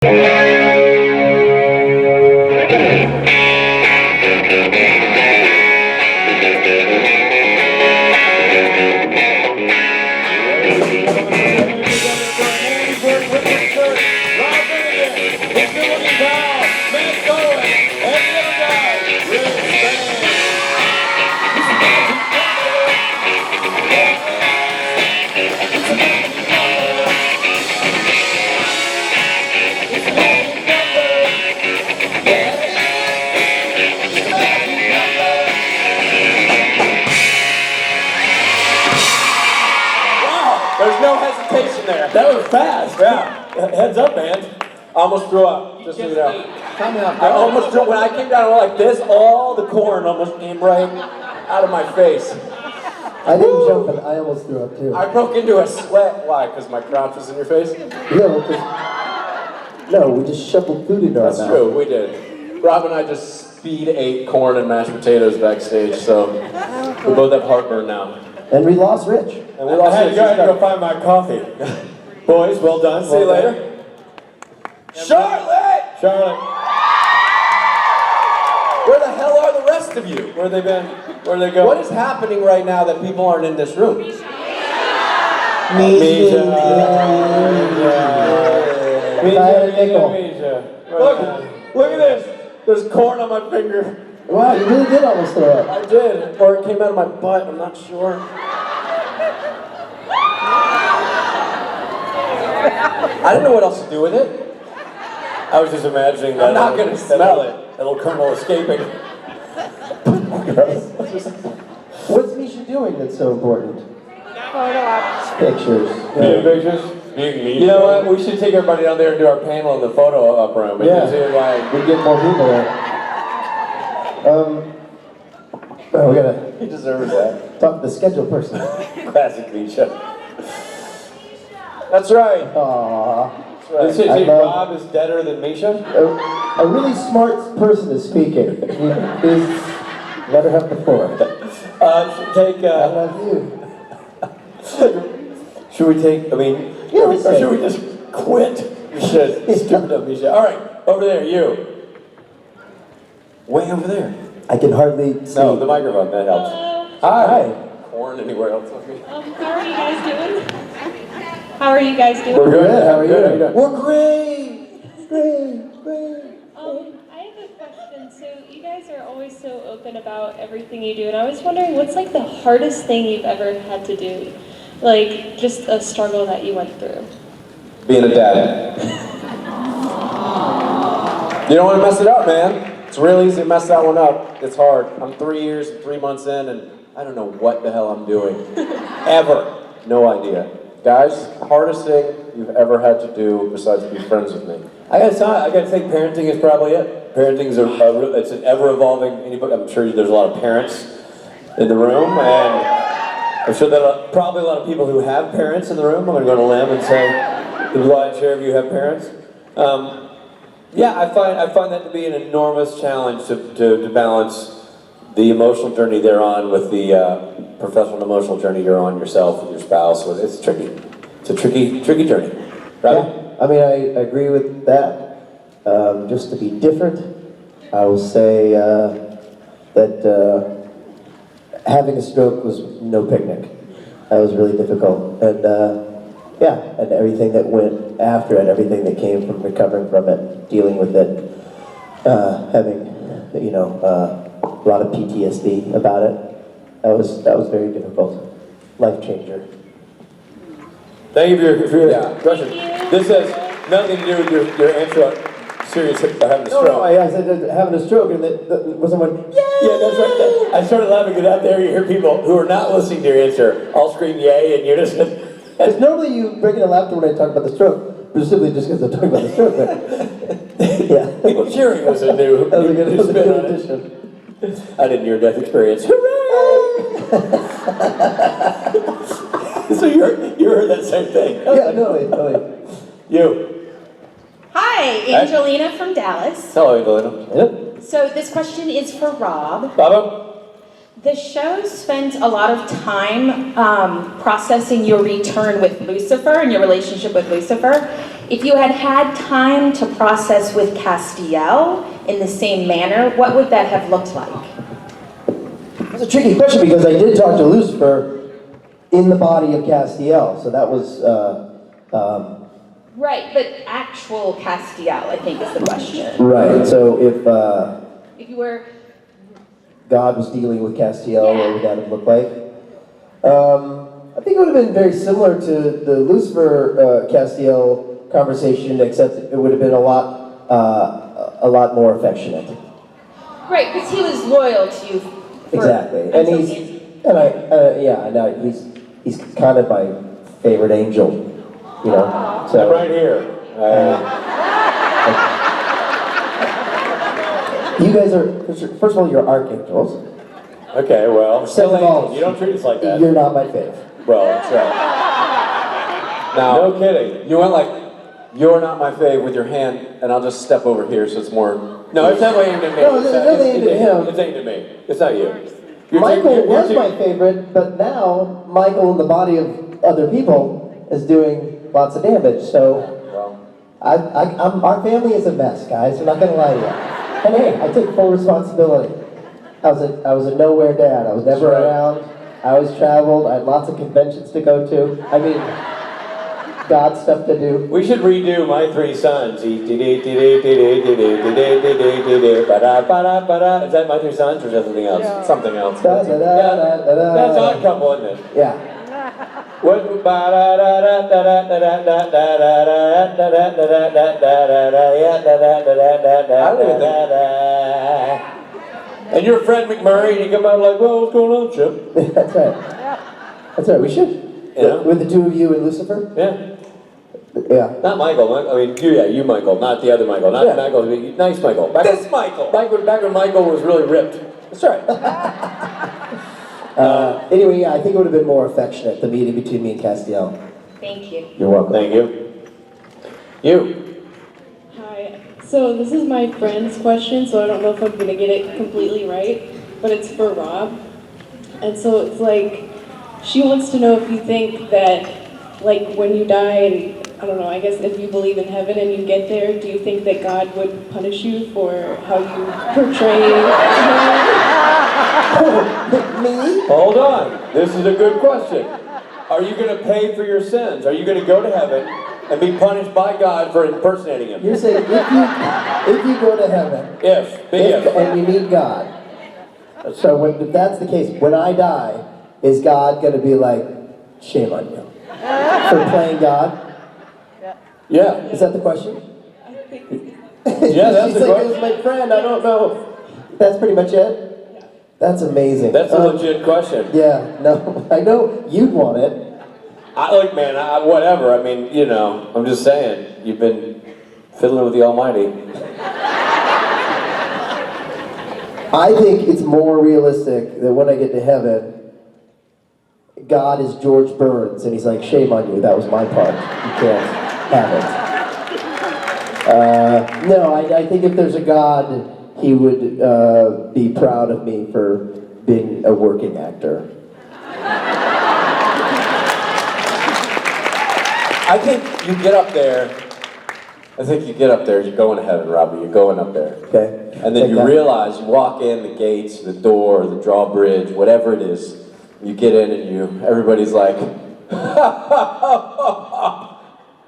There's no hesitation there. That was fast. Yeah. Heads up, man. I almost threw up. Just so you know. I almost threw. When I came down like this, all the corn almost came right out of my face. I didn't jump, and I almost threw up too. I broke into a sweat. Why? Because my crotch was in your face? Yeah, no, we just shoveled food into our mouth. That's true. We did. Rob and I just speed ate corn and mashed potatoes backstage, so we both have heartburn now. And we lost Rich. And we lost Rich. I had to go find my coffee. Boys, well done. See you later. Charlotte! Charlotte. Where the hell are the rest of you? Where they been? Where they go? What is happening right now that people aren't in this room? Misha. Look at this. There's corn on my finger. Wow, you really did almost throw up. I did. Or it came out of my butt. I'm not sure. I didn't know what else to do with it. I was just imagining that. I'm not going to smell it. A little kernel escaping. What's Misha doing that's so important? Photo ops. Pictures. Yeah. Pictures? You know what? We should take everybody down there and do our panel in the photo up room. Yeah. We'd get more people there. We gotta. He deserves that. Talk to the schedule person. Classic Misha. That's right. Aww. That's right. They say Rob is deader than Misha? A really smart person is speaking. Please let her have the floor. Take. I love you. Should we take? I mean, yeah, or should we just quit? We should. Stupid up Misha. All right, over there, you. Way over there. I can hardly see. No, the microphone, that helps. Hello. Hi. Corn anywhere else? How are you guys doing? How are you guys doing? We're good. How are you? We're great. I have a question. So you guys are always so open about everything you do, and I was wondering, what's like the hardest thing you've ever had to do? Like, just a struggle that you went through? Being a dad. You don't want to mess it up, man. It's real easy to mess that one up. It's hard. I'm 3 years and 3 months in, and I don't know what the hell I'm doing. Ever. No idea. Guys, hardest thing you've ever had to do besides be friends with me? I gotta think parenting is probably it. Parenting is it's an ever-evolving. I'm sure there's a lot of parents in the room, and I'm sure that probably a lot of people who have parents in the room. I'm gonna go on a limb and say the lion's share of you have parents. Yeah, I find that to be an enormous challenge to balance the emotional journey they're on with the professional and emotional journey you're on yourself with your spouse. It's tricky. It's a tricky journey, right? Yeah, I mean, I agree with that. Just to be different, I will say that having a stroke was no picnic. That was really difficult, and yeah, and everything that went after it, everything that came from recovering from it, dealing with it, having, you know, a lot of PTSD about it. That was very difficult. Life changer. Thank you for your question. This has nothing to do with your answer. Serious having a stroke. No, I said having a stroke, and that was someone. Yay! Yeah, that's right. I started laughing because out there you hear people who are not listening to your answer all scream yay, and you're just. Because normally you break in a laughter when I talk about the stroke, presumably just because I'm talking about the stroke. But yeah, people cheering was a new. That was a good addition. I did near-death experience. Hooray! So you heard that same thing. Yeah, totally. You. Hi, Angelina from Dallas. Hello, Angelina. Yep. So this question is for Rob. Baba? The show spent a lot of time processing your return with Lucifer and your relationship with Lucifer. If you had had time to process with Castiel in the same manner, what would that have looked like? It's a tricky question because I did talk to Lucifer in the body of Castiel, so that was, Right, but actual Castiel, I think, is the question. right, so If you were... God was dealing with Castiel, what would that have looked like? I think it would have been very similar to the Lucifer Castiel conversation, except it would have been a lot more affectionate. Right, because he was loyal to you. Exactly, and he's kind of my favorite angel, you know. So I'm right here. you guys are, first of all, you're archangels. Okay, well, Second of all, you don't treat us like that. You're not my fave. Well, that's right. Now, no kidding. You went like, you're not my fave with your hand, and I'll just step over here so it's more... No, it's not aimed at me. No, it's not aimed at him. It's aimed at me. It's not you. Michael was my favorite, but now Michael in the body of other people is doing lots of damage, so... our family is a mess, guys. I'm not going to lie to you. And hey, I take full responsibility. I was a nowhere dad. I was never around. I always traveled. I had lots of conventions to go to. I mean, God stuff to do. We should redo My Three Sons. Is that My Three Sons or is that something else? Yeah. Something else. Da, da, da, da, da, da. That's Odd Couple, isn't it? Yeah. What? And your friend McMurray, and you come out like, well, what's going on, Chip? That's right. That's right. We should. Yeah. With the two of you and Lucifer. Yeah. Yeah. Not Michael. I mean, you Michael, not the other Michael. Not Michael. Nice Michael. This Michael. Back when Michael was really ripped. That's right. Anyway, yeah, I think it would have been more affectionate, the meeting between me and Castiel. Thank you. You're welcome. Thank you. You. Hi. So this is my friend's question, so I don't know if I'm gonna get it completely right, but it's for Rob. And so it's like, she wants to know if you think that, like, when you die, and I don't know, I guess if you believe in heaven and you get there, do you think that God would punish you for how you portray Me? Hold on. This is a good question. Are you going to pay for your sins? Are you going to go to heaven and be punished by God for impersonating Him? You're saying if you go to heaven, and you meet God, so if that's the case, when I die, is God going to be like, shame on you for playing God? Yeah. Is that the question? Yeah, that's She's the like, question. it was my friend, I don't know. That's pretty much it? That's amazing. That's a legit question. Yeah, no, I know you'd want it. Whatever. I mean, you know, I'm just saying, you've been fiddling with the Almighty. I think it's more realistic that when I get to heaven, God is George Burns, and He's like, shame on you, that was my part. You can't have it. No, I think if there's a God, He would be proud of me for being a working actor. I think you get up there. You're going to heaven, Robbie. You're going up there. Okay? And then you realize, you walk in the gates, the door, the drawbridge, whatever it is. You get in and everybody's like,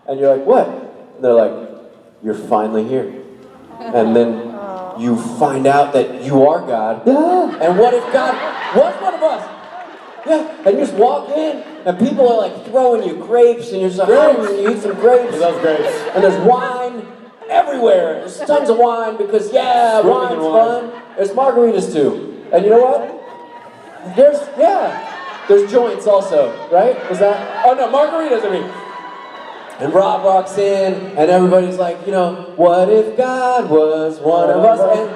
and you're like, what? And they're like, you're finally here. And then you find out that you are God. Yeah. And what if God was one of us? Yeah, and you just walk in, and people are like throwing you grapes, and you're just like, and you eat some grapes. He loves grapes. And there's wine everywhere. There's tons of wine because, wine's fun. There's margaritas too. And you know what? There's joints also, right? Was that? Oh no, margaritas, I mean. And Rob walks in, and everybody's like, what if God was one of us? And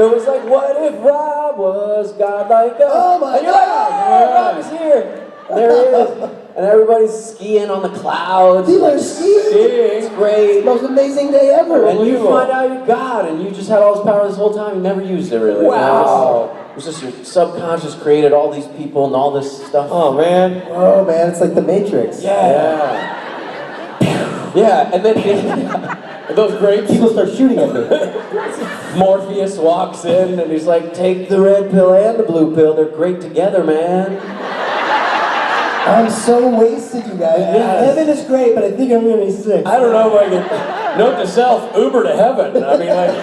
it was like, what if Rob was God like us? Oh my and you're like, oh, Rob is here. And there he is. And everybody's skiing on the clouds. People are skiing. It's great. Most amazing day ever. And you find out you're God, and you just had all this power this whole time. You never used it, really. Wow. It was just your subconscious created all these people and all this stuff. Oh, man. Oh man, it's like the Matrix. Yeah. Yeah, and then those grapes. People start shooting at me. Morpheus walks in and he's like, take the red pill and the blue pill. They're great together, man. I'm so wasted, you guys. Yes. Heaven is great, but I think I'm gonna be sick. I don't know if I can. Note to self: Uber to heaven. I mean, like,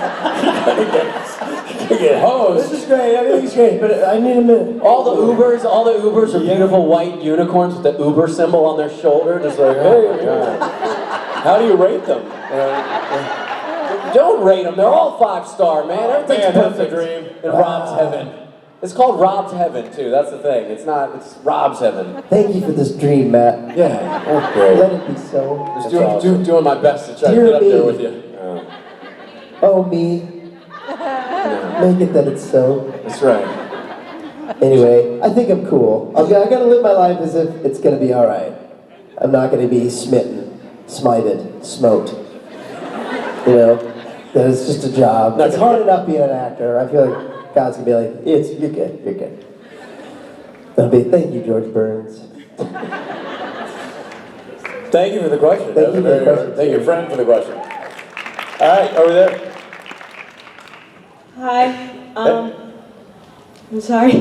you get hosed. This is great, everything's great, but I need a minute. All the Ubers are beautiful white unicorns with the Uber symbol on their shoulder, just like, hey. How do you rate them? Don't rate them. They're all 5-star, man. Everything's perfect. dream. In Rob's heaven. It's called Rob's heaven too. That's the thing. It's not. It's Rob's heaven. Thank you for this dream, Matt. Yeah. That's great. Let it be so. Just doing my best to try to get up there with you. Oh, me. Make it that it's so. That's right. Anyway, I think I'm cool. I gotta live my life as if it's gonna be alright. I'm not gonna be smitten, smited, smoked. You know? That it's just a job. It's hard enough being an actor. I feel like God's gonna be like, you're good, you're good. Thank you, George Burns. Thank you for the question. Thank you for the question. Thank your friend for the question. All right, over there. Hi. I'm sorry.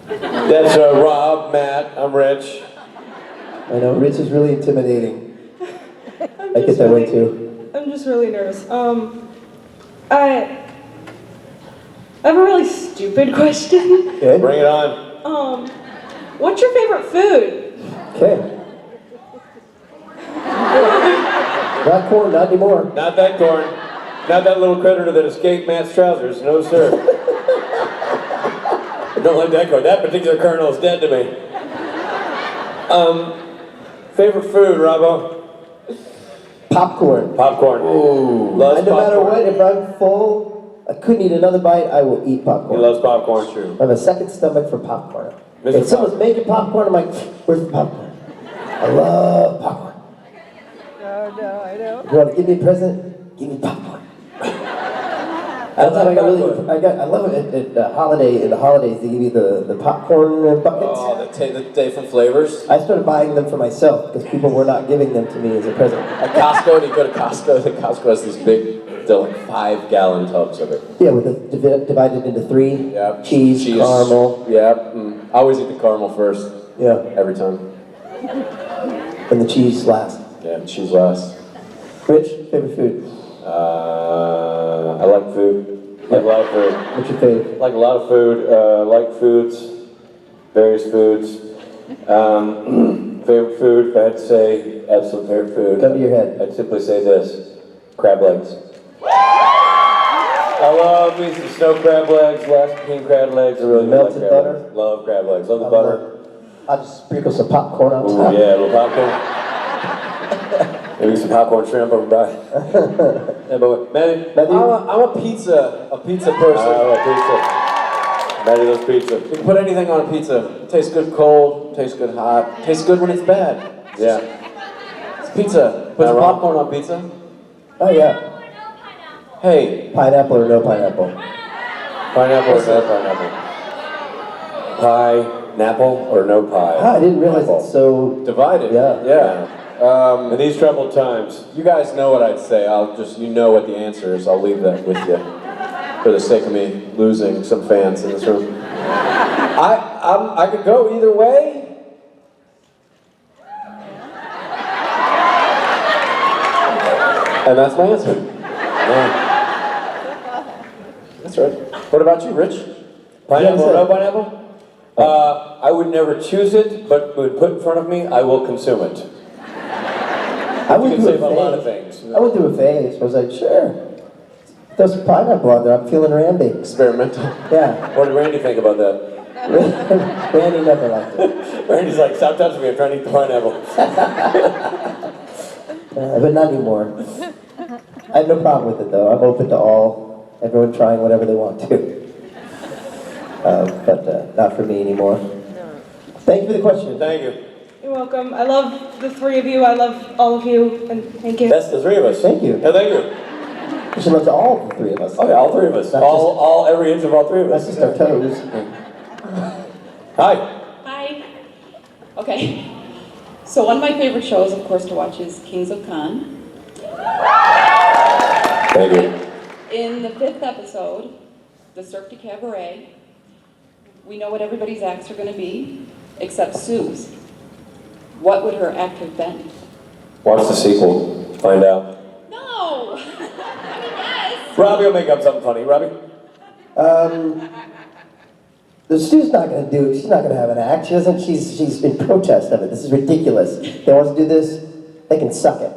That's Rob, Matt, I'm Rich. I know, Rich is really intimidating. I get that way too. I'm just really nervous. I have a really stupid question. Okay. Bring it on. What's your favorite food? Okay. Not corn, not anymore. Not that corn. Not that little critter that escaped Matt's trousers. No, sir. I don't like that corn. That particular kernel is dead to me. Favorite food, Robbo? Popcorn. Popcorn. Ooh. Loves And no matter popcorn. what, if I'm full, I couldn't eat another bite, I will eat popcorn. He loves popcorn. True. I have a second stomach for popcorn. Mr. If someone's making popcorn, I'm like, where's the popcorn? I love popcorn. No, I don't. You want to give me a present? Give me popcorn. I love popcorn. I love it at the holidays, they give you the popcorn buckets. Oh, the different flavors. I started buying them for myself because people were not giving them to me as a present. At Costco, you go to Costco. Costco has these big, they're like 5-gallon tubs of it. Yeah, with it divided into 3. Yep. Cheese, caramel. Yep. I always eat the caramel first. Yeah. Every time. And the cheese last. Yeah, cheese last. Rich, favorite food? I like food. Like a lot of food. What's your favorite? Like a lot of food. Like foods. Various foods. Favorite food, if I had to say, absolute favorite food. Gun to your head. I'd simply say this. Crab legs. I love me some snow crab legs, last king crab legs. I really Melted like crab butter? legs. Love crab legs. Love the butter. I'll just sprinkle some popcorn on Ooh, top. yeah, a little popcorn. Maybe some popcorn shrimp over by. Yeah, but Maddie, I'm a pizza person. I love pizza. Maddie loves pizza. You can put anything on a pizza. It tastes good cold, tastes good hot, tastes good when it's bad. Yeah. It's pizza. Put some popcorn on pizza. Oh yeah. Hey, Pineapple or no pineapple? Pineapple or no pineapple? Pineapple or no pie? Ah, I didn't realize it's so... divided. Yeah. Yeah. In these troubled times. You guys know what I'd say. You know what the answer is. I'll leave that with you for the sake of me losing some fans in this room. I could go either way. And that's my answer. Yeah. That's right. What about you, Rich? Pineapple or no pineapple? I would never choose it, but would put in front of me, I will consume it. I went You can through save a lot of phase. things. I went through a phase. I was like, sure. Throw some pineapple on there. I'm feeling Randy. Experimental. Yeah. What did Randy think about that? Randy never liked it. Randy's like, stop touching me, I'm trying to eat the pineapple. But not anymore. I have no problem with it though. I'm open to everyone trying whatever they want to. But not for me anymore. Thank you for the question. Thank you. You're welcome. I love the 3 of you. I love all of you, and thank you. That's the 3 of us. Thank you. Yeah, thank you. We should love to all the 3 of us. Oh yeah, all 3 of us. Not All every inch of all 3 of That's us. just our toes. Hi. Hi. Okay. So one of my favorite shows, of course, to watch is Kings of Con. Thank you. In the 5th episode, the Cirque du Cabaret, we know what everybody's acts are going to be, except Sue's. What would her act have been? Watch the sequel. Find out. No! I mean, yes! Robbie will make up something funny. Robbie? She's not gonna have an act. She's in protest of it. This is ridiculous. They want to do this, they can suck it.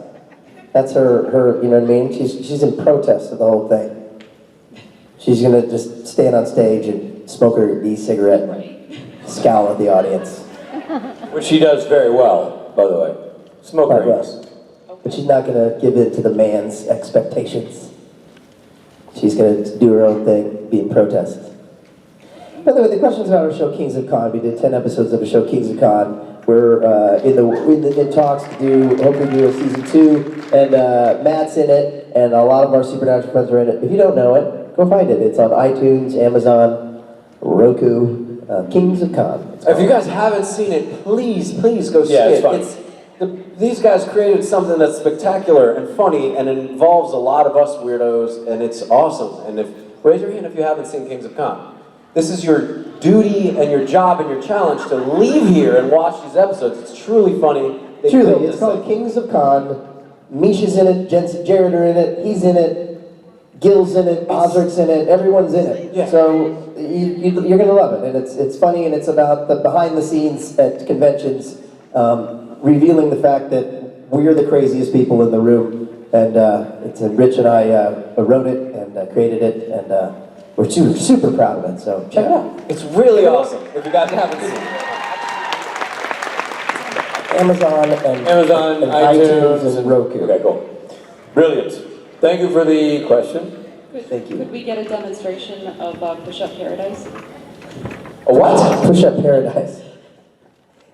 That's her, you know what I mean? She's in protest of the whole thing. She's gonna just stand on stage and smoke her e-cigarette, scowl at the audience. Which she does very well, by the way. Smoke Right, rings. yes. But she's not gonna give in to the man's expectations. She's gonna do her own thing, be in protest. By the way, the question's about our show Kings of Con. We did 10 episodes of a show Kings of Con. We're in talks to hopefully do a season 2, and Matt's in it, and a lot of our Supernatural friends are in it. If you don't know it, go find it. It's on iTunes, Amazon, Roku, Kings of Con. If you guys haven't seen it, please go see Yeah, it's it. fun. These guys created something that's spectacular and funny, and it involves a lot of us weirdos, and it's awesome. And raise your hand if you haven't seen Kings of Con. This is your duty and your job and your challenge to leave here and watch these episodes. It's truly funny. They built Truly, it's this called thing. Kings of Con. Misha's in it, Jensen Jared are in it, he's in it, Gil's in it, Osric's in it, everyone's in it. Yeah. So you're gonna love it, and it's funny, and it's about the behind the scenes at conventions, revealing the fact that we're the craziest people in the room, and Rich and I wrote it and created it, and we're super proud of it. So check it out. It's really awesome. If you guys haven't seen it. Amazon, iTunes, and Roku. Okay, cool. Brilliant. Thank you for the question. Thank you. Could we get a demonstration of Push-Up Paradise? A what? Push-Up Paradise.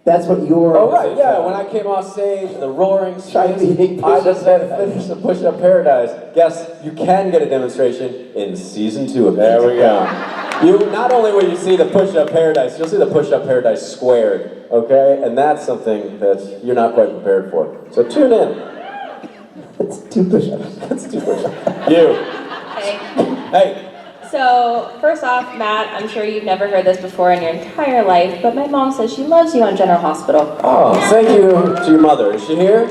That's what your... Oh, right, yeah. When I came off stage, the roaring Trying to screams, be I just had to finish the Push-Up Paradise. Guess you can get a demonstration in season 2 of There we go. Not only will you see the Push-Up Paradise, you'll see the Push-Up Paradise squared, okay? And that's something that you're not quite prepared for. So tune in. It's 2 push-ups. That's 2 push-ups. You. Hey. Hey. So, first off, Matt, I'm sure you've never heard this before in your entire life, but my mom says she loves you on General Hospital. Oh, thank you to your mother. Is she here?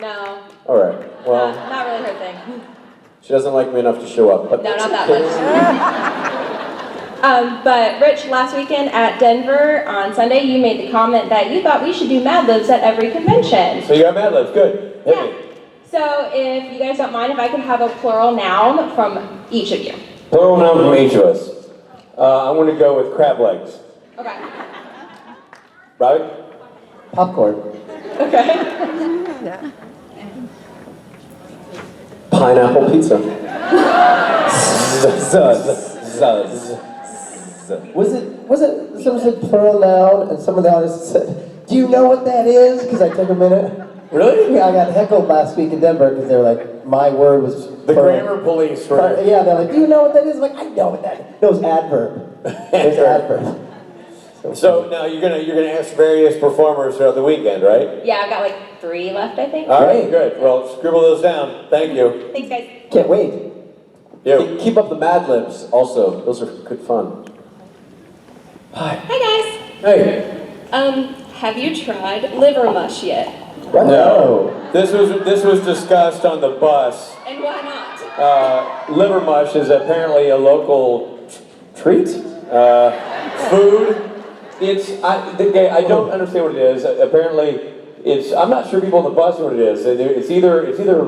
No. All right. Well, Not really her thing. she doesn't like me enough to show up. But No, not that much. But Rich, last weekend at Denver on Sunday, you made the comment that you thought we should do Mad Libs at every convention. So you got Mad Libs. Good. Hit me. So if you guys don't mind, if I could have a plural noun from each of you. Plural noun from each of us. I'm going to go with crab legs. Okay. Robbie? Popcorn. Okay. Pineapple pizza. Was it someone said plural noun, and some of the audience said, do you know what that is? Because I took a minute. Really? Yeah, I got heckled last week in Denver because they were like, my word was The plural. grammar police. Yeah, they're like, do you know what that is? I'm like, I know what that is. No, it's adverb. It's adverb. So now you're gonna ask various performers throughout the weekend, right? Yeah, I've got like 3 left, I think. All right, good. Well, scribble those down. Thank you. Thanks, guys. Can't wait. You. Keep up the Mad Libs also. Those are good fun. Hi guys. Hey. Have you tried liver mush yet? No. This was discussed on the bus. And why not? Liver mush is apparently a local treat, food. I don't understand what it is. Apparently, I'm not sure people on the bus know what it is. It's either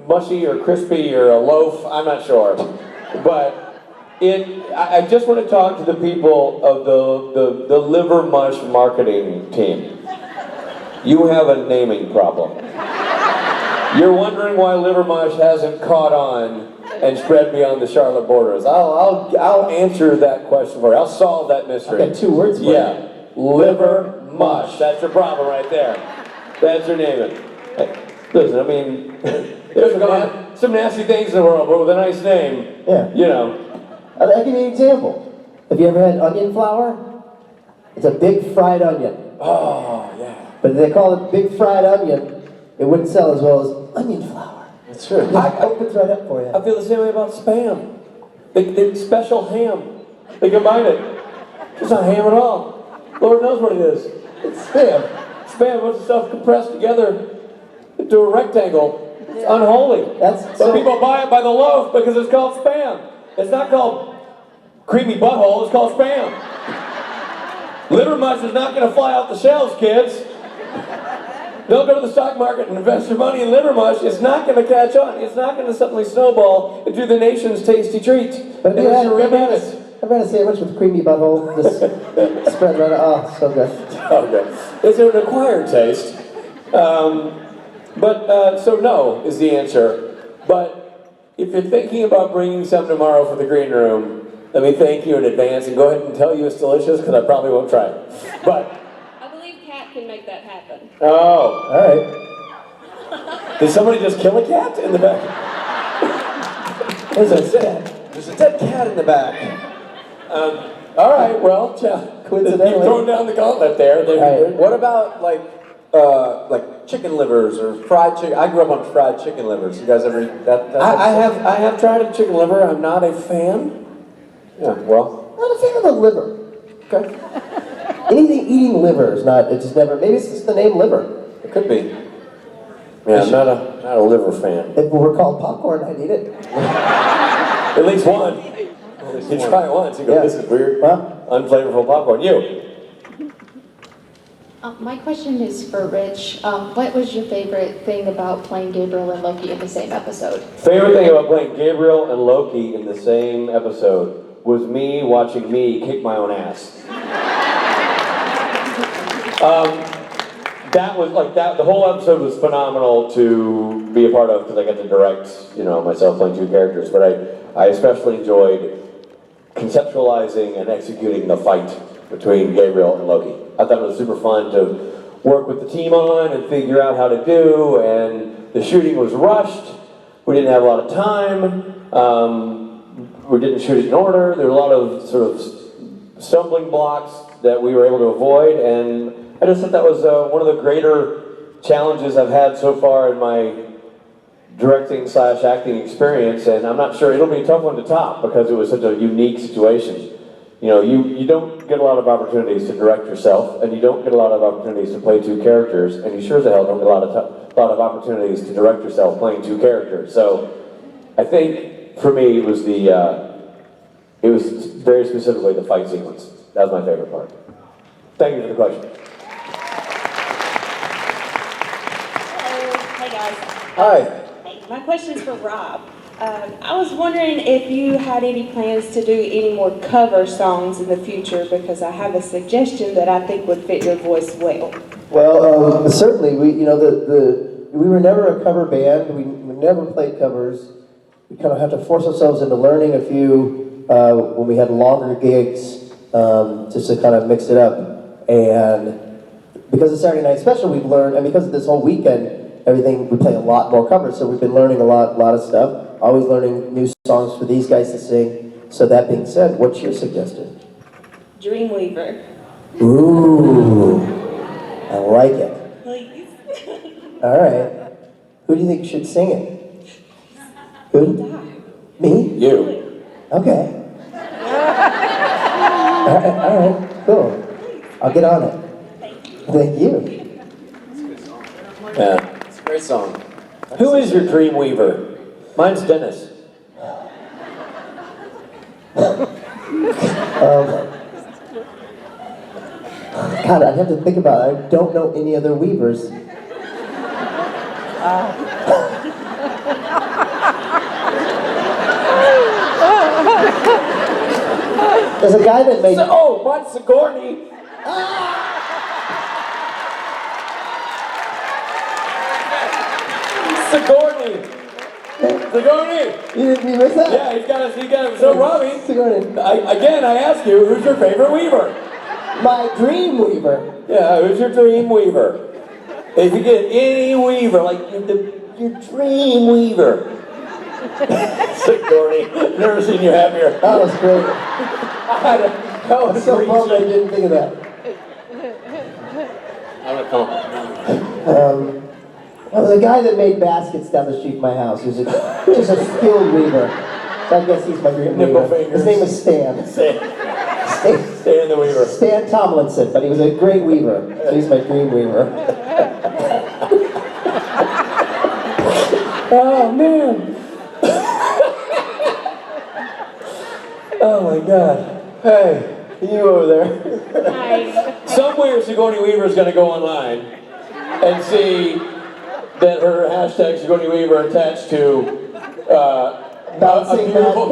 mushy or crispy or a loaf. I'm not sure, but I just want to talk to the people of the liver mush marketing team. You have a naming problem. You're wondering why liver mush hasn't caught on and spread beyond the Charlotte borders. I'll answer that question for you. I'll solve that mystery. I got 2 words for you. Yeah, liver mush. That's your problem right there. That's your naming. Hey, listen, I mean, there's some nasty things in the world, but with a nice name, Yeah. you know. I'll give you an example. Have you ever had onion flour? It's a big fried onion. Oh, yeah. But if they called it big fried onion, it wouldn't sell as well as onion flour. That's true. It opens right up for you. I feel the same way about Spam. They special ham. They combine it. It's not ham at all. Lord knows what it is. It's Spam. Spam was stuff compressed together into a rectangle. It's unholy. But people buy it by the loaf because it's called Spam. It's not called creamy butthole, it's called Spam. Liver mush is not going to fly off the shelves, kids. Don't go to the stock market and invest your money in liver mush. It's not going to catch on. It's not going to suddenly snowball into the nation's tasty treat. But if you had a sandwich with creamy butthole, just spread right out. Oh, so good. Okay. It's an acquired taste. So no is the answer. But if you're thinking about bringing some tomorrow for the green room, let me thank you in advance and go ahead and tell you it's delicious because I probably won't try it. But I believe Kat can make that happen. oh, all right. Did somebody just kill a cat in the back? There's a dead cat in the back. All right, well, Coincidentally. you've thrown down the gauntlet there. What about like chicken livers or fried chicken? I grew up on fried chicken livers. You guys ever eat that? I have tried a chicken liver. I'm not a fan. Yeah. Well. I'm not a fan of the liver. Okay. Anything eating liver is not, it's just never, maybe it's just the name liver. It could be. Yeah, I'm not a liver fan. If it were called popcorn, I'd eat it. At least one. You try it once, you go, this is weird. Unflavorful popcorn. You? My question is for Rich. What was your favorite thing about playing Gabriel and Loki in the same episode? Favorite thing about playing Gabriel and Loki in the same episode was me watching me kick my own ass. That was like that. The whole episode was phenomenal to be a part of because I got to direct, myself playing two characters. But I especially enjoyed conceptualizing and executing the fight between Gabriel and Loki. I thought it was super fun to work with the team on and figure out how to do. And the shooting was rushed. We didn't have a lot of time. We didn't shoot it in order. There were a lot of sort of stumbling blocks that we were able to avoid, and I just thought that was one of the greater challenges I've had so far in my directing/acting experience, and I'm not sure it'll be a tough one to top because it was such a unique situation. You don't get a lot of opportunities to direct yourself, and you don't get a lot of opportunities to play two characters, and you sure as hell don't get a lot of opportunities to direct yourself playing two characters. So I think for me it was it was very specifically the fight sequence. That was my favorite part. Thank you for the question. Hey guys. Hi. Hey, my question is for Rob. I was wondering if you had any plans to do any more cover songs in the future because I have a suggestion that I think would fit your voice well. Well, certainly, we were never a cover band. We never played covers. We kind of had to force ourselves into learning a few when we had longer gigs, just to kind of mix it up. And because of Saturday Night Special, we've learned, and because of this whole weekend, we play a lot more covers. So we've been learning a lot of stuff. Always learning new songs for these guys to sing. So that being said, what's your suggestion? Dreamweaver. Ooh, I like it. Please. All right. Who do you think should sing it? Who? Me? You. Okay. All right, cool. I'll get on it. Thank you. Yeah. It's a great song. Who is your dream weaver? Mine's Dennis. God, I'd have to think about it. I don't know any other weavers. There's a guy that made... Oh, mine's Sigourney. Sigourney. You missed that? Yeah, he got it. So, Robbie, Sigourney. Again, I ask you, who's your favorite weaver? My dream weaver. Yeah, who's your dream weaver? If you get any weaver, like your dream weaver. Sigourney, never seen you happier. That was great. That was I'm so bummed I didn't think of that. I'm gonna come. Well, the guy that made baskets down the street from my house, who's just a skilled weaver. So I guess he's my dream Nimble weaver. fingers. His name is Stan. Stan the Weaver. Stan Tomlinson, but he was a great weaver. So he's my dream weaver. Oh, man. Oh, my God. Hey, you over there. Hi. Somewhere Sigourney Weaver is going to go online and see that her hashtag Sigourney Weaver attached to a beautiful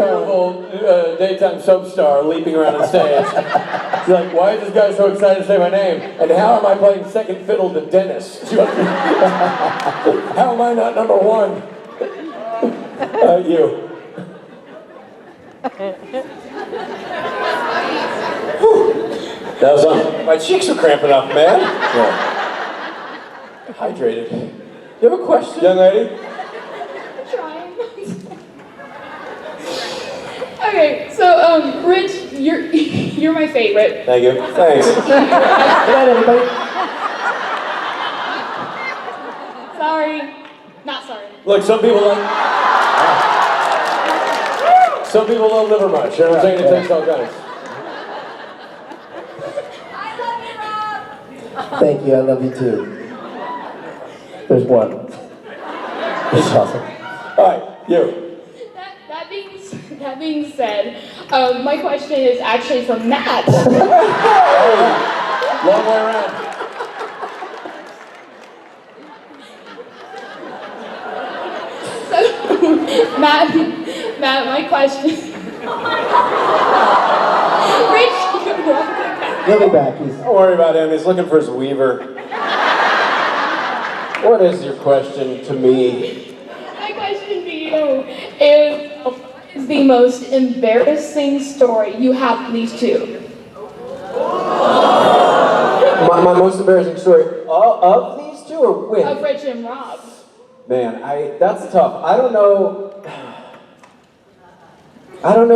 daytime soap star leaping around on stage. She's like, why is this guy so excited to say my name? And how am I playing second fiddle to Dennis? How am I not number one? You. That was on. My cheeks are cramping up, man. Yeah. Hydrated. You have a question? Young lady? Trying. Okay, so Rich, you're my favorite. Thank you. Thanks. Good night, everybody. Sorry. Not sorry. Look, some people don't liver much. You know what I'm saying? It takes all kinds. Thank you, I love you too. There's one. It's awesome. All right, you. That being said, my question is actually for Matt. Long way around. Matt, my question. Rich, He'll be back. Don't worry about him. He's looking for his weaver. What is your question to me? my question to you is the most embarrassing story you have, please, too. My most embarrassing story of these two or with? Of Rich and Rob. Man, that's tough. I don't know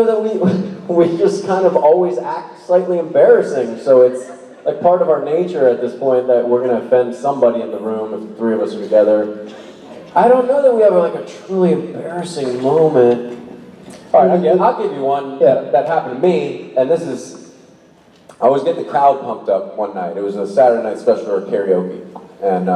that we just kind of always act slightly embarrassing. So it's like part of our nature at this point that we're gonna offend somebody in the room if the three of us are together. I don't know that we have like a truly embarrassing moment. All right, I'll give you one that happened to me, and this is, I was getting the crowd pumped up one night. It was a Saturday night special or karaoke, and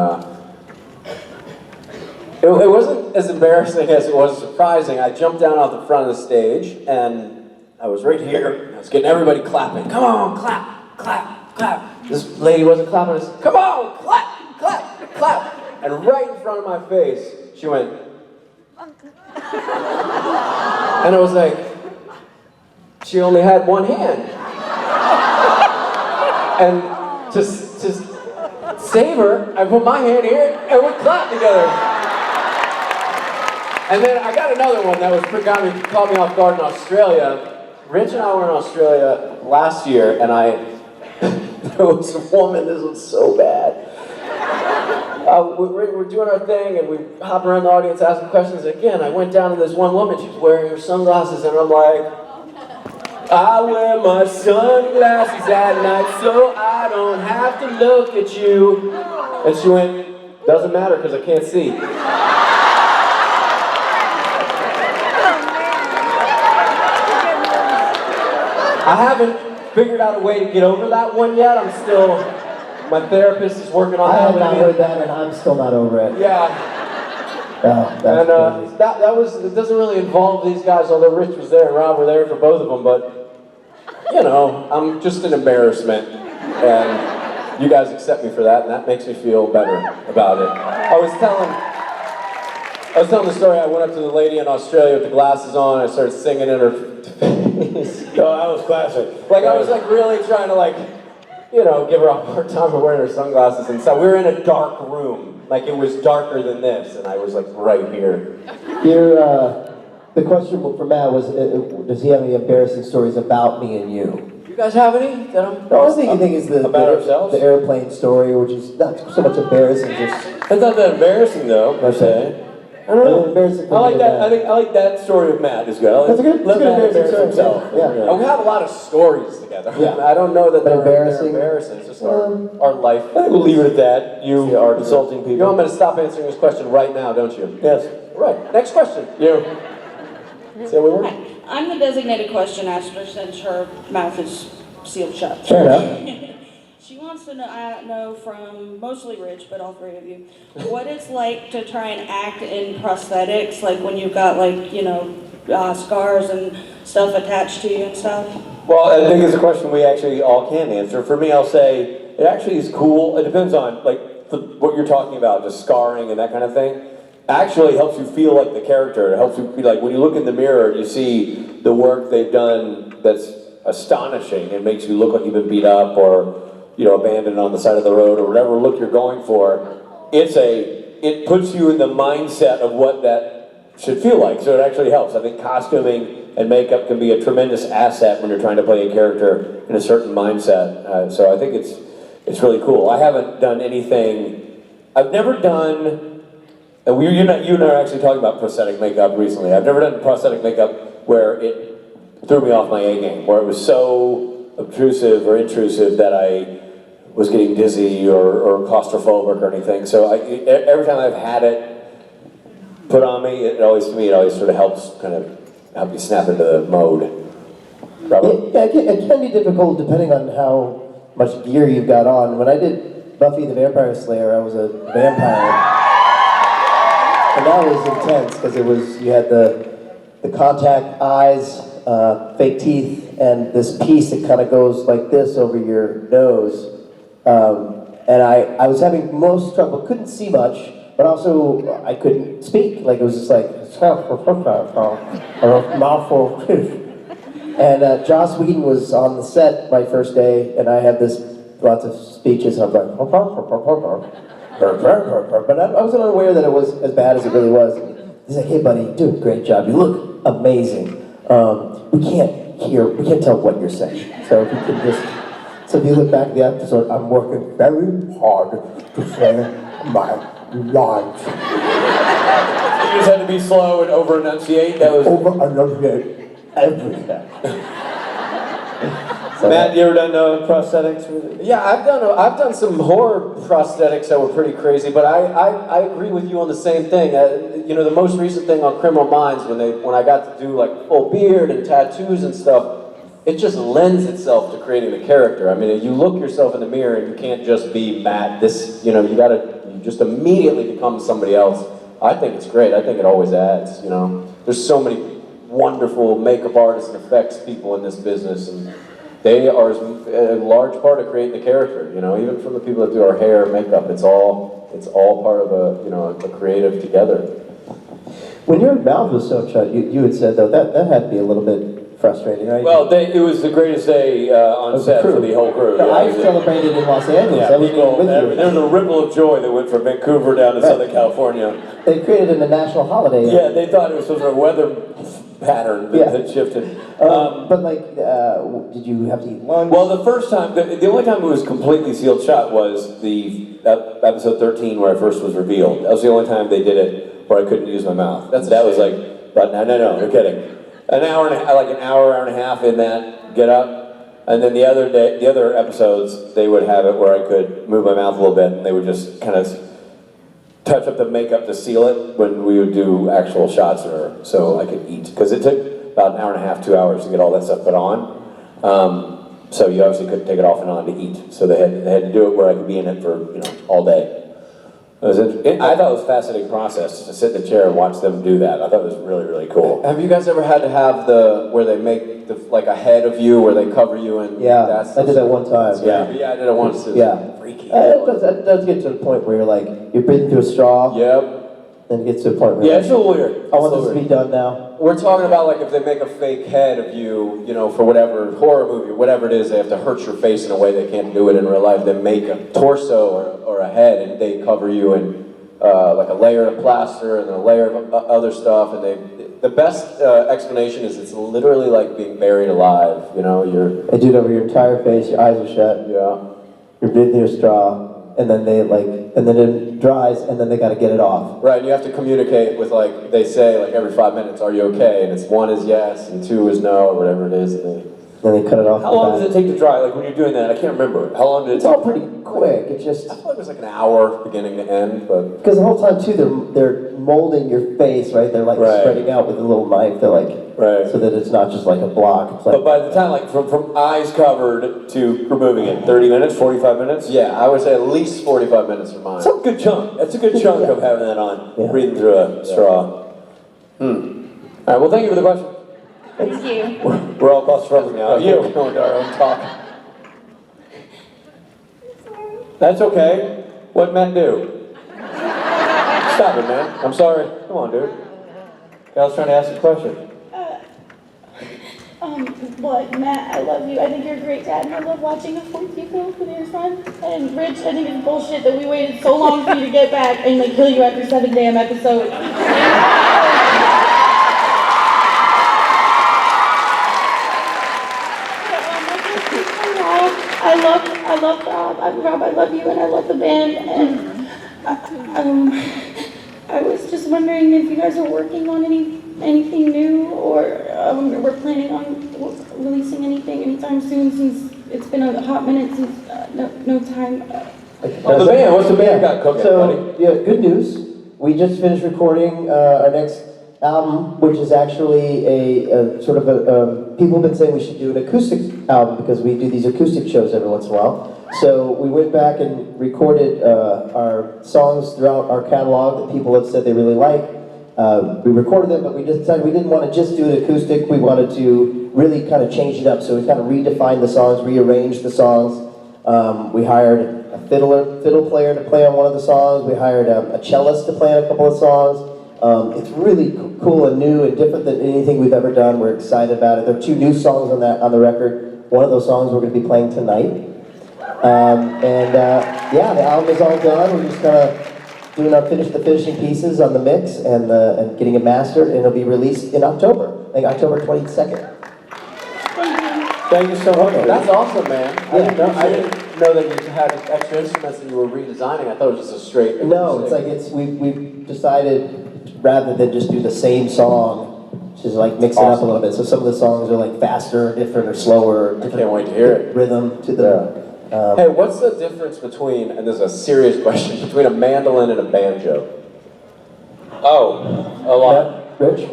it wasn't as embarrassing as it was surprising. I jumped down off the front of the stage, and I was right here. I was getting everybody clapping. Come on, clap, clap, clap. This lady wasn't clapping. I said, come on, clap, clap, clap. And right in front of my face, she went. And I was like, she only had one hand. And just save her, I put my hand here, and we clapped together. And then I got another one that caught me off guard in Australia. Rich and I were in Australia last year, and there was a woman, this was so bad. We're doing our thing, and we hop around the audience asking questions. Again, I went down to this one woman, she was wearing her sunglasses, and I'm like, I wear my sunglasses at night so I don't have to look at you. And she went, doesn't matter because I can't see. I haven't figured out a way to get over that one yet. My therapist is working on I that. have not heard that, and I'm still not over it. Yeah. Oh, that's crazy. It doesn't really involve these guys, although Rich was there and Rob were there for both of them, but, you know, I'm just an embarrassment, and you guys accept me for that, and that makes me feel better about it. I was telling the story, I went up to the lady in Australia with the glasses on, I started singing in her face. Oh, that was classic. Like, I was like really trying to give her a hard time for wearing her sunglasses and stuff. We were in a dark room. Like, it was darker than this, and I was like right here. The question for Matt was, does he have any embarrassing stories about me and you? You guys have any? No, I was thinking is about ourselves? The airplane story, which is not so much embarrassing, just... It's not that embarrassing though, per se. I don't know. Embarrassing. I like that. I like that story of Matt is good. I like, That's a good- let that's a good Matt embarrassing embarrass story. himself. Yeah. We have a lot of stories together. Yeah. I don't know that But they're embarrassing? embarrassing. It's just our life. I think we'll leave it at that. You The art insulting You want people. me to stop answering this question right now, don't you? Yes. Right. Next question. You. See how we work? Hi, I'm the designated question asker since her mouth is sealed shut. Fair enough. She wants to know from mostly Rich, but all three of you, what it's like to try and act in prosthetics, like when you've got like, scars and stuff attached to you and stuff. Well, I think it's a question we actually all can answer. For me, I'll say it actually is cool. It depends on what you're talking about, just scarring and that kind of thing. Actually helps you feel like the character. It helps you feel like when you look in the mirror, you see the work they've done that's astonishing. It makes you look like you've been beat up or abandoned on the side of the road or whatever look you're going for. It puts you in the mindset of what that should feel like. So it actually helps. I think costuming and makeup can be a tremendous asset when you're trying to play a character in a certain mindset. So I think it's really cool. I haven't done anything. I've never done. And you and I are actually talking about prosthetic makeup recently. I've never done prosthetic makeup where it threw me off my A game, where it was so obtrusive or intrusive that I was getting dizzy or claustrophobic or anything. So every time I've had it put on me, it always sort of helps kind of help you snap into the mode. Robert? Yeah, it can be difficult depending on how much gear you've got on. When I did Buffy the Vampire Slayer, I was a vampire. And that was intense because you had the contact eyes, fake teeth, and this piece that kind of goes like this over your nose. And I was having most trouble, couldn't see much, but also I couldn't speak. Like it was just like, mouthful. And Joss Whedon was on the set my first day, and I had lots of speeches, and I'm like, but I wasn't unaware that it was as bad as it really was. He's like, hey buddy, you're doing a great job. You look amazing. We can't tell what you're saying. So if you if you look back at the episode, I'm working very hard to say my lines. You just had to be slow and over enunciate. That was over-enunciate everything. So Matt, you ever done prosthetics? Yeah, I've done some horror prosthetics that were pretty crazy, but I agree with you on the same thing. The most recent thing on Criminal Minds, when I got to do like full beard and tattoos and stuff, it just lends itself to creating the character. I mean, you look yourself in the mirror and you can't just be Matt. You just immediately become somebody else. I think it's great. I think it always adds. There's so many wonderful makeup artists and effects people in this business, and they are a large part of creating the character. Even from the people that do our hair, makeup, it's all part of a creative together. when your mouth was so shut, you had said though that had to be a little bit frustrating, right? Well, it was the greatest day on set for the whole crew. I celebrated in Los Angeles. Yeah, I was with you. there was a ripple of joy that went from Vancouver down to Southern California. They created a national holiday. Yeah, they thought it was some sort of weather pattern that had shifted. But did you have to eat lunch? Well, the first time, the only time it was completely sealed shut was the episode 13 where I first was revealed. That was the only time they did it where I couldn't use my mouth. That was like, but no, you're kidding. An hour and a half in that get up, and then the other episodes they would have it where I could move my mouth a little bit, and they would just kind of touch up the makeup to seal it when we would do actual shots, so I could eat, because it took about an hour and a half, 2 hours to get all that stuff put on. So you obviously couldn't take it off and on to eat, so they had to do it where I could be in it for all day. I thought it was a fascinating process to sit in the chair and watch them do that. I thought it was really, really cool. Have you guys ever had to have where they make like a head of you, where they cover you and I did that one time. Yeah, I did it once. Freaky. It does get to the point where you're breathing through a straw. Yep. Then it gets to a point where It's a little weird. I want this to be done now. We're talking about like if they make a fake head of you, for whatever horror movie, whatever it is, they have to hurt your face in a way they can't do it in real life. They make a torso or a head, and they cover you in like a layer of plaster and a layer of other stuff. And the best explanation is it's literally like being buried alive. They do it over your entire face. Your eyes are shut. Yeah. You're breathing through a straw. and then and then it dries, and then they got to get it off. Right, and you have to communicate with, like, they say, like, every 5 minutes, are you okay? And it's 1 is yes, and 2 is no, or whatever it is, and Then they cut it off. How long does it take to dry? Like when you're doing that, I can't remember. How long did it It's take? all pretty quick. It just I feel like it was like an hour beginning to end, but because the whole time too, they're molding your face, right? They're like Right. spreading out with a little knife. They're like so that it's not just like a block. It's like, But by the time, like from eyes covered to removing it, 30 minutes, 45 minutes? yeah, I would say at least 45 minutes for mine. That's a good chunk. That's a good chunk of having that on, Yeah. breathing through a straw. All right, well, thank you for the question. Thank you. We're all claustrophobic now. You going to our own talk. That's okay. What'd Matt do? Stop it, man. I'm sorry. Come on, dude. I was trying to ask a question. Look, Matt, I love you. I think you're a great dad, and I love watching a fourth you film with your son. And Rich, I think it's bullshit that we waited so long for you to get back and like kill you after 7 damn episodes. I love Rob. Rob, I love you, and I love the band. And I was just wondering if you guys are working on anything new, or we're planning on releasing anything anytime soon, since it's been a hot minute since no time. Oh, the band. What's the band got cooking, buddy? so yeah, good news. We just finished recording our next album, which is actually a sort of a people have been saying we should do an acoustic album because we do these acoustic shows every once in a while. So we went back and recorded our songs throughout our catalog that people have said they really like. We recorded them, but we decided we didn't want to just do it acoustic. We wanted to really kind of change it up. So we kind of redefined the songs, rearranged the songs. We hired a fiddle player to play on one of the songs. We hired a cellist to play on a couple of songs. It's really cool and new and different than anything we've ever done. We're excited about it. There are 2 new songs on the record. One of those songs we're going to be playing tonight. Yeah, the album is all done. We're just kind of doing the finishing pieces on the mix and getting it mastered, and it'll be released in October, like October 22nd. Thank you so much. That's awesome, man. I Yeah, didn't know that you had extra instruments that you were redesigning. I thought it was just a straight. No, it's like we've decided rather than just do the same song, just like mix it up a little bit. So some of the songs are like faster, different, or slower. Different, I can't wait to hear it. Rhythm to the. Hey, what's the difference between, and this is a serious question, between a mandolin and a banjo? Oh, a lot. Rich?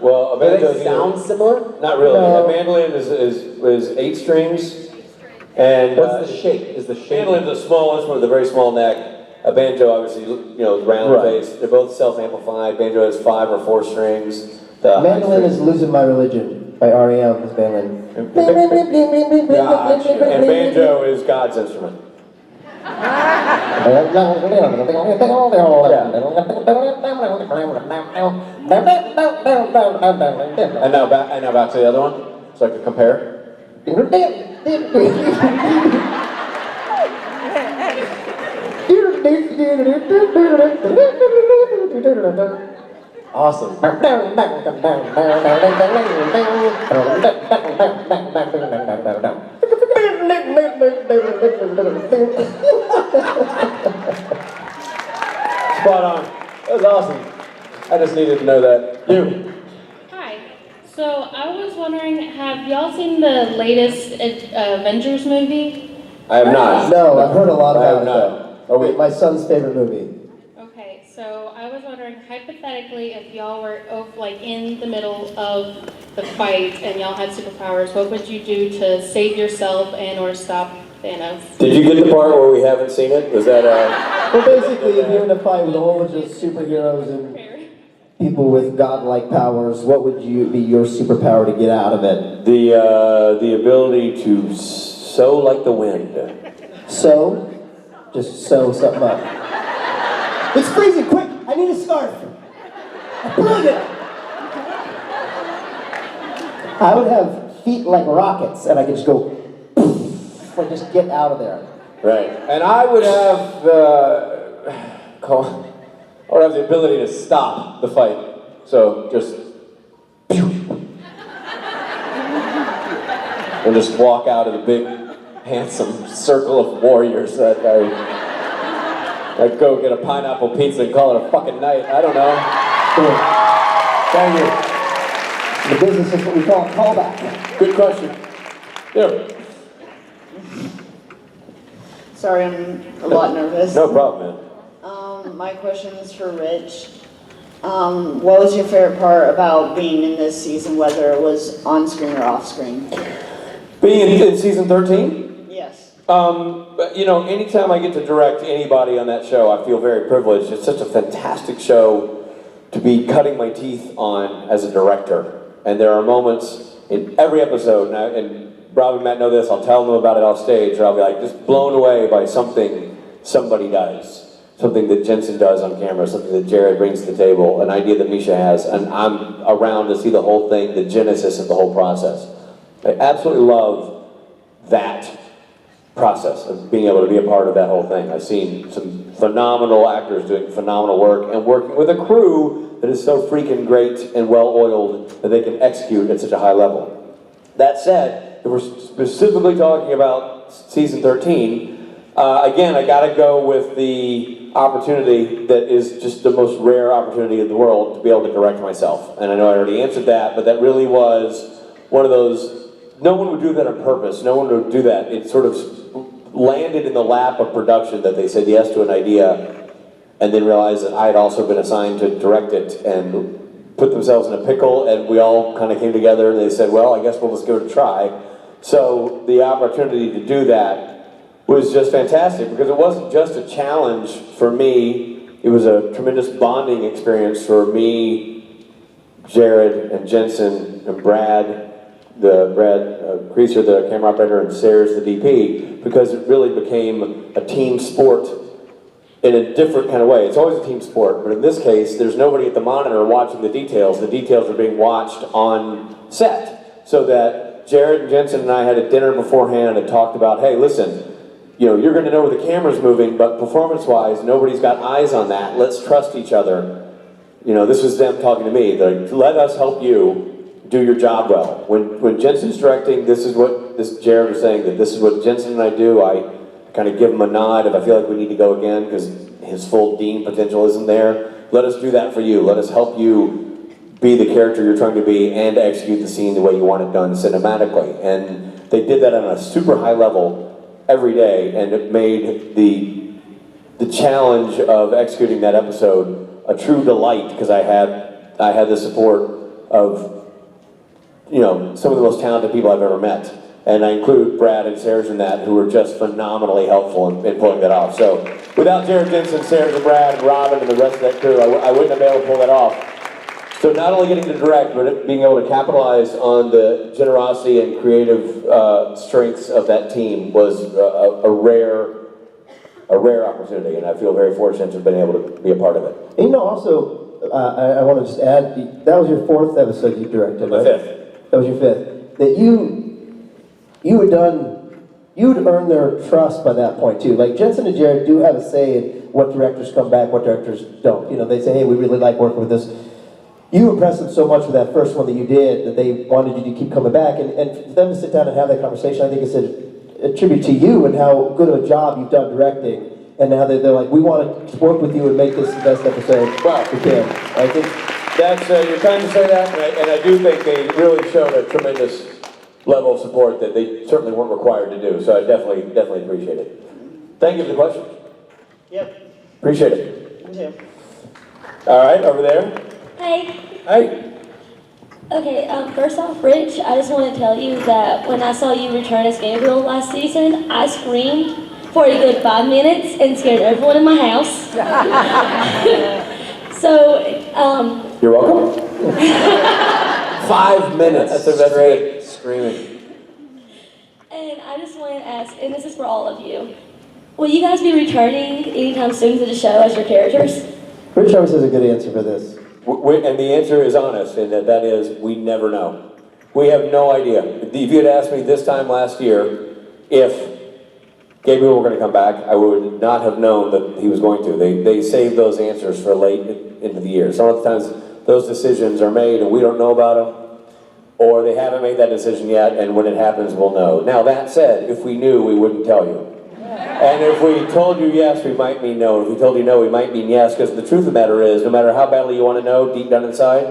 Well, a Do banjo they sound similar? Not really. No. A mandolin is 8 strings, and What's the shape? Is the shape? mandolin is a small instrument with a very small neck. A banjo, obviously, round Right. face. They're both self-amplified. Banjo has 5 or 4 strings. The high Mandolin is strings- Losing My Religion by R2M. Is mandolin. Gotcha. And banjo is God's instrument. And now back to the other one, so I can compare. Awesome. Spot on. That was awesome. I just needed to know that. You. Hi. So I was wondering, have y'all seen the latest Avengers movie? I have not. No, I've heard a lot I have about it not. though. My son's favorite movie. Okay, so I was wondering, hypothetically, if y'all were like in the middle of the fight and y'all had superpowers, what would you do to save yourself and or stop Thanos? Did you get the part where we haven't seen it? Was that Well, basically, if you're in a fight with a whole bunch of superheroes and people with godlike powers, what would be your superpower to get out of it? the ability to sow like the wind? Sew? Just sew something up. It's freezing, quick! I need a scarf! Brilliant! I would have feet like rockets, and I could just go, like just get out of there. Right. And I would have the ability to stop the fight. So just and just walk out of the big, handsome circle of warriors that I I'd go get a pineapple pizza and call it a fucking night. I don't know. Cool. Thank you. The business is what we call a callback. Good question. Yeah. Sorry, I'm a lot nervous. No problem, man. My question is for Rich. What was your favorite part about being in this season, whether it was on screen or off screen? Being in season 13? Yes. You know, anytime I get to direct anybody on that show, I feel very privileged. It's such a fantastic show to be cutting my teeth on as a director. And there are moments in every episode, and Rob and Matt know this, I'll tell them about it off stage, or I'll be like just blown away by something somebody does. Something that Jensen does on camera, something that Jared brings to the table, an idea that Misha has, and I'm around to see the whole thing, the genesis of the whole process. I absolutely love that process of being able to be a part of that whole thing. I've seen some phenomenal actors doing phenomenal work and working with a crew that is so freaking great and well-oiled that they can execute at such a high level. That said, if we're specifically talking about season 13, again, I gotta go with the opportunity that is just the most rare opportunity in the world to be able to direct myself. And I know I already answered that, but that really was one of those, no one would do that on purpose, no one would do that. It sort of landed in the lap of production that they said yes to an idea and then realized that I had also been assigned to direct it and put themselves in a pickle, and we all kind of came together and they said, well, I guess we'll just give it a try. So the opportunity to do that was just fantastic because it wasn't just a challenge for me, it was a tremendous bonding experience for me, Jared, and Jensen, and Brad Creaser, the camera operator, and Sayers, the DP, because it really became a team sport in a different kind of way. It's always a team sport, but in this case, there's nobody at the monitor watching the details. The details are being watched on set, so that Jared and Jensen and I had a dinner beforehand and talked about, hey, listen, you know, you're going to know where the camera's moving, but performance-wise, nobody's got eyes on that. Let's trust each other. You know, this was them talking to me. Like, let us help you do your job well. When Jensen's directing, this is what Jared was saying, that this is what Jensen and I do. I kind of give him a nod if I feel like we need to go again because his full Dean potential isn't there. Let us do that for you. Let us help you be the character you're trying to be and execute the scene the way you want it done cinematically. And they did that on a super high level every day, and it made the challenge of executing that episode a true delight because I had the support of, you know, some of the most talented people I've ever met. And I include Brad and Sarah in that, who were just phenomenally helpful in pulling that off. So without Jared Jensen, Sarah and Brad, and Robin, and the rest of that crew, I wouldn't have been able to pull that off. So not only getting to direct, but being able to capitalize on the generosity and creative strengths of that team was a rare opportunity, and I feel very fortunate to have been able to be a part of it. And you know, also, I want to just add, that was your 4th episode you directed, right? My 5th. That was your 5th. That you'd earned their trust by that point too. Like Jensen and Jared do have a say in what directors come back, what directors don't. You know, they say, hey, we really like working with this. You impressed them so much with that first one that you did that they wanted you to keep coming back. And for them to sit down and have that conversation, I think it's a tribute to you and how good of a job you've done directing. And now they're like, we want to work with you and make this the best episode we can. I think that's, you're kind to say that, and I do think they really showed a tremendous level of support that they certainly weren't required to do. So I definitely appreciate it. Thank you for the question. Yep. Appreciate it. Me too. All right, over there. Hi. Hi. Okay, first off, Rich, I just want to tell you that when I saw you return as Gabriel last season, I screamed for a good 5 minutes and scared everyone in my house. So, You're welcome. 5 minutes. That's great. Screaming. And I just wanted to ask, and this is for all of you, will you guys be returning anytime soon to the show as your characters? Rich always has a good answer for this. And the answer is honest, and that is, we never know. We have no idea. If you had asked me this time last year if Gabriel were going to come back, I would not have known that he was going to. They saved those answers for late into the year. Sometimes those decisions are made and we don't know about them, or they haven't made that decision yet, and when it happens, we'll know. Now, that said, if we knew, we wouldn't tell you. And if we told you yes, we might mean no. If we told you no, we might mean yes, because the truth of the matter is, no matter how badly you want to know, deep down inside,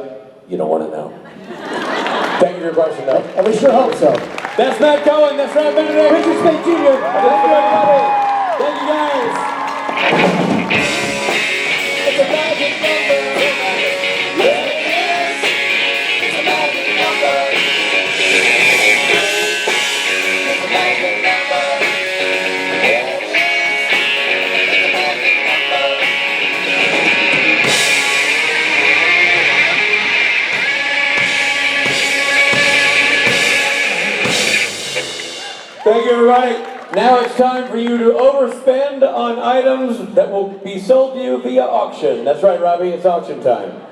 you don't want to know. Thank you for your question, though. And we sure hope so. That's Matt Cohen, that's right, Benedict. Richard Speight Jr. Thank you, everybody. Thank you, guys. It's a magic number. Yes, it is. It's a magic number. It's a magic number. Yes. It's a magic number. Thank you, everybody. Now it's time for you to overspend on items that will be sold to you via auction. That's right, Robbie, it's auction time.